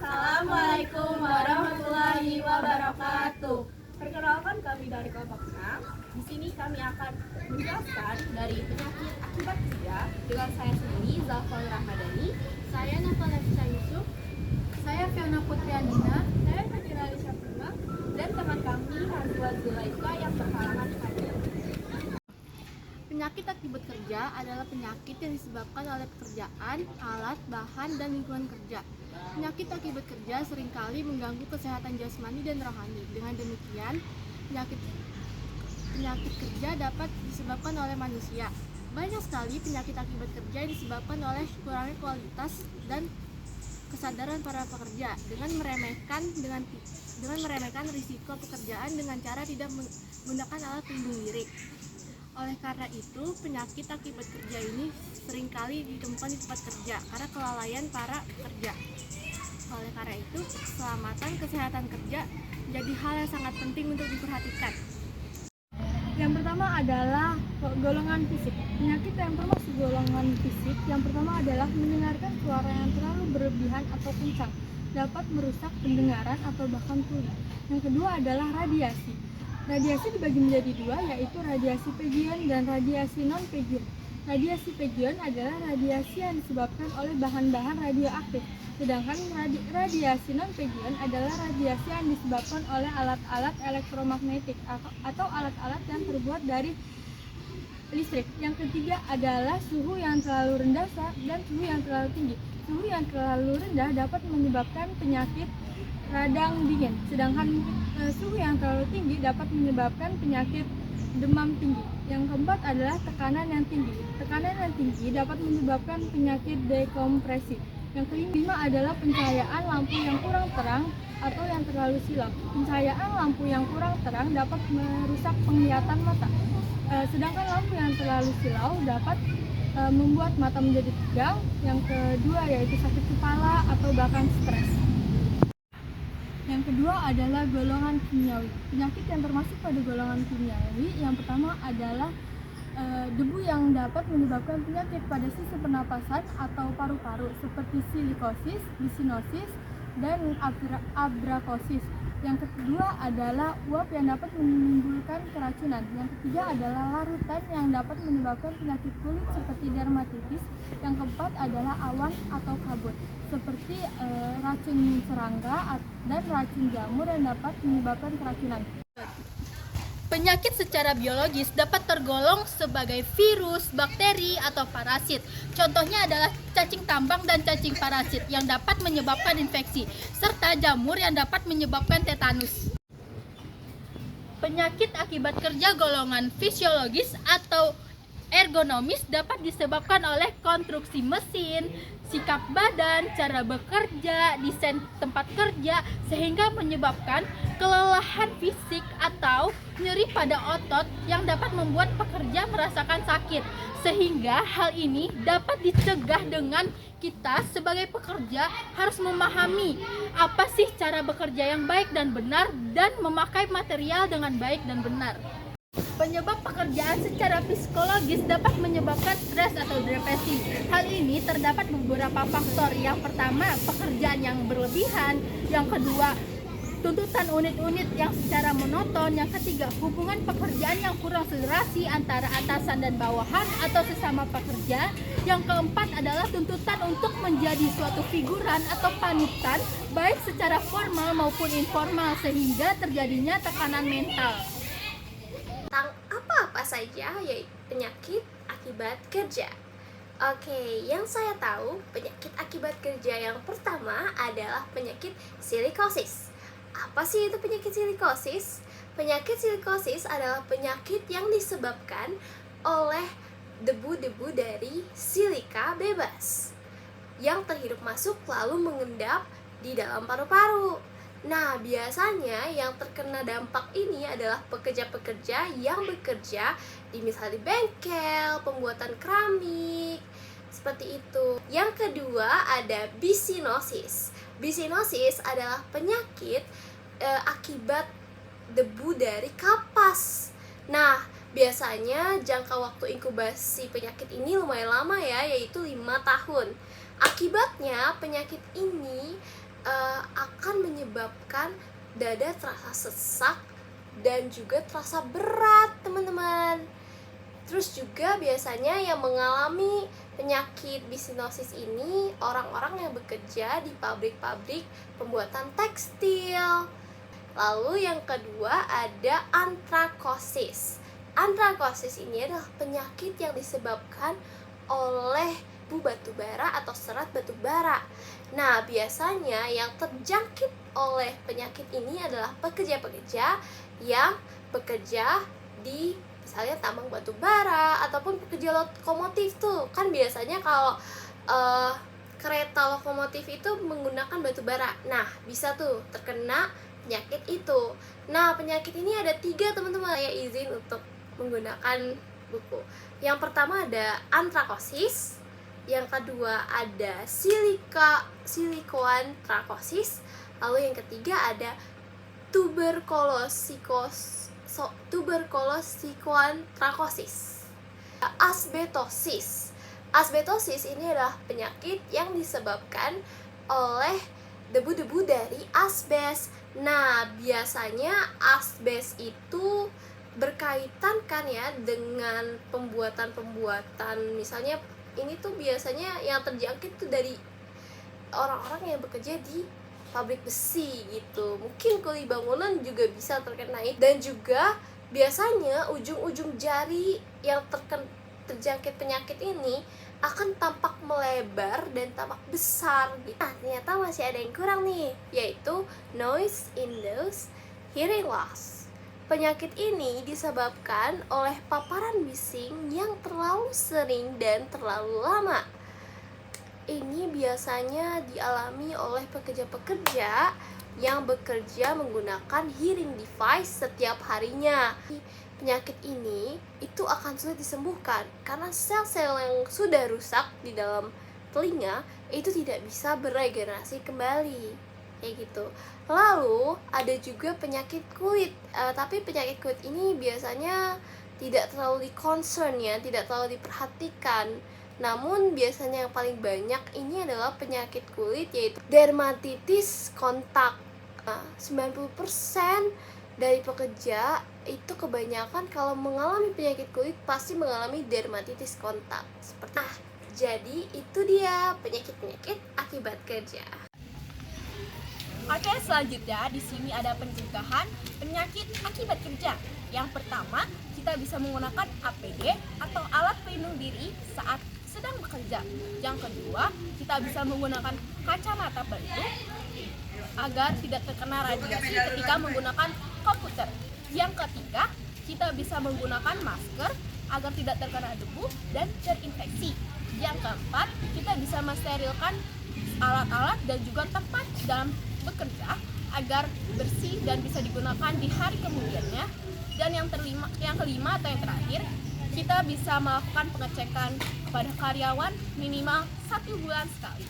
Assalamualaikum warahmatullahi wabarakatuh. Perkenalkan kami dari kelompok 6. Di sini kami akan menjelaskan dari penyakit akibat kerja dengan saya sendiri, Zafal Rahmadani. Saya Nafa Nafisa Yusuf. Saya Fiona Putriandina. Saya Fadira Syafrima dan teman kami Nazwa Zulaika yang berhalangan hadir. Penyakit akibat kerja adalah penyakit yang disebabkan oleh pekerjaan, alat, bahan, dan lingkungan kerja. Penyakit akibat kerja seringkali mengganggu kesehatan jasmani dan rohani. Dengan demikian, penyakit kerja dapat disebabkan oleh manusia. Banyak sekali penyakit akibat kerja yang disebabkan oleh kurangnya kualitas dan kesadaran para pekerja dengan meremehkan risiko pekerjaan dengan cara tidak menggunakan alat pelindung diri. Oleh karena itu, penyakit akibat kerja ini seringkali ditemukan di tempat kerja karena kelalaian para pekerja. Oleh karena itu, keselamatan kesehatan kerja menjadi hal yang sangat penting untuk diperhatikan. Yang pertama adalah golongan fisik. Penyakit yang termasuk golongan fisik yang pertama adalah mendengarkan suara yang terlalu berlebihan atau kencang, dapat merusak pendengaran atau bahkan tuli. Yang kedua adalah radiasi. Radiasi dibagi menjadi dua, yaitu radiasi pegion dan radiasi non-pegion. Radiasi pegion adalah radiasi yang disebabkan oleh bahan-bahan radioaktif, sedangkan radiasi non-pegion adalah radiasi yang disebabkan oleh alat-alat elektromagnetik atau alat-alat yang terbuat dari listrik. Yang ketiga adalah suhu yang terlalu rendah dan suhu yang terlalu tinggi. Suhu yang terlalu rendah dapat menyebabkan penyakit radang dingin, sedangkan suhu yang terlalu tinggi dapat menyebabkan penyakit demam tinggi. Yang keempat adalah tekanan yang tinggi. Tekanan yang tinggi dapat menyebabkan penyakit dekompresi. Yang kelima adalah pencahayaan lampu yang kurang terang atau yang terlalu silau. Pencahayaan lampu yang kurang terang dapat merusak penglihatan mata. Sedangkan lampu yang terlalu silau dapat membuat mata menjadi tegang. Yang kedua yaitu sakit kepala atau bahkan stres. Yang kedua adalah golongan kimiawi. Penyakit yang termasuk pada golongan kimiawi yang pertama adalah debu yang dapat menyebabkan penyakit pada sistem pernapasan atau paru-paru seperti silikosis, bisinosis, dan abrakosis. Yang kedua adalah uap yang dapat menimbulkan keracunan. Yang ketiga adalah larutan yang dapat menyebabkan penyakit kulit seperti dermatitis. Yang keempat adalah awan atau kabut seperti racun serangga dan racun jamur yang dapat menyebabkan keracunan. Penyakit secara biologis dapat tergolong sebagai virus, bakteri, atau parasit. Contohnya adalah cacing tambang dan cacing parasit yang dapat menyebabkan infeksi, serta jamur yang dapat menyebabkan tetanus. Penyakit akibat kerja golongan fisiologis atau ergonomis dapat disebabkan oleh konstruksi mesin, sikap badan, cara bekerja, desain tempat kerja, sehingga menyebabkan kelelahan fisik atau nyeri pada otot yang dapat membuat pekerja merasakan sakit. Sehingga hal ini dapat dicegah dengan kita sebagai pekerja harus memahami apa sih cara bekerja yang baik dan benar dan memakai material dengan baik dan benar. Penyebab pekerjaan secara psikologis dapat menyebabkan stres atau depresi. Hal ini terdapat beberapa faktor. Yang pertama, pekerjaan yang berlebihan. Yang kedua, tuntutan unit-unit yang secara monoton. Yang ketiga, hubungan pekerjaan yang kurang sederasi antara atasan dan bawahan atau sesama pekerja. Yang keempat adalah tuntutan untuk menjadi suatu figuran atau panutan, baik secara formal maupun informal, sehingga terjadinya tekanan mental. Tentang apa-apa saja yaitu penyakit akibat kerja. Oke, yang saya tahu penyakit akibat kerja yang pertama adalah penyakit silikosis. Apa sih itu penyakit silikosis? Penyakit silikosis adalah penyakit yang disebabkan oleh debu-debu dari silika bebas yang terhirup masuk lalu mengendap di dalam paru-paru. Nah, biasanya yang terkena dampak ini adalah pekerja-pekerja yang bekerja di misalnya di bengkel, pembuatan keramik, seperti itu. Yang kedua ada bisinosis. Bisinosis adalah penyakit akibat debu dari kapas. Nah, biasanya jangka waktu inkubasi penyakit ini lumayan lama ya, yaitu 5 tahun. Akibatnya penyakit ini akan menyebabkan dada terasa sesak dan juga terasa berat, teman-teman. Terus juga biasanya yang mengalami penyakit bisinosis ini orang-orang yang bekerja di pabrik-pabrik pembuatan tekstil. Lalu yang kedua ada antrakosis. Antrakosis ini adalah penyakit yang disebabkan oleh batu bara atau serat batu bara. Nah, biasanya yang terjangkit oleh penyakit ini adalah pekerja-pekerja yang bekerja di misalnya tambang batu bara ataupun pekerja lokomotif tuh. Kan biasanya kalau kereta lokomotif itu menggunakan batu bara. Nah, bisa tuh terkena penyakit itu. Nah, penyakit ini ada 3, teman-teman. Saya izin untuk menggunakan buku. Yang pertama ada antrakosis, yang kedua ada silikoantrakosis, lalu yang ketiga ada tuberkulosikoantrakosis. Asbetosis. Asbetosis ini adalah penyakit yang disebabkan oleh debu-debu dari asbes. Nah, biasanya asbes itu berkaitan kan ya dengan pembuatan misalnya ini tuh biasanya yang terjangkit tuh dari orang-orang yang bekerja di pabrik besi gitu. Mungkin kuli bangunan juga bisa terkena itu. Dan juga biasanya ujung-ujung jari yang terjangkit penyakit ini akan tampak melebar dan tampak besar gitu. Nah, ternyata masih ada yang kurang nih, yaitu noise-induced hearing loss. Penyakit ini disebabkan oleh paparan bising yang terlalu sering dan terlalu lama. Ini biasanya dialami oleh pekerja-pekerja yang bekerja menggunakan hearing device setiap harinya. Penyakit ini itu akan sulit disembuhkan karena sel-sel yang sudah rusak di dalam telinga itu tidak bisa beregenerasi kembali. Kayak gitu. Lalu ada juga penyakit kulit, tapi penyakit kulit ini biasanya tidak terlalu di-concern ya, tidak terlalu diperhatikan. Namun biasanya yang paling banyak ini adalah penyakit kulit, yaitu dermatitis kontak. 90% dari pekerja itu kebanyakan kalau mengalami penyakit kulit pasti mengalami dermatitis kontak. Jadi itu dia penyakit-penyakit akibat kerja. Oke, selanjutnya di sini ada pencegahan penyakit akibat kerja. Yang pertama, kita bisa menggunakan APD atau alat pelindung diri saat sedang bekerja. Yang kedua, kita bisa menggunakan kacamata pelindung agar tidak terkena radiasi ketika menggunakan komputer. Yang ketiga, kita bisa menggunakan masker agar tidak terkena debu dan terinfeksi. Yang keempat, kita bisa mensterilkan alat-alat dan juga tempat dalam bekerja agar bersih dan bisa digunakan di hari kemudiannya. Dan yang kelima atau yang terakhir, kita bisa melakukan pengecekan kepada karyawan minimal 1 bulan sekali.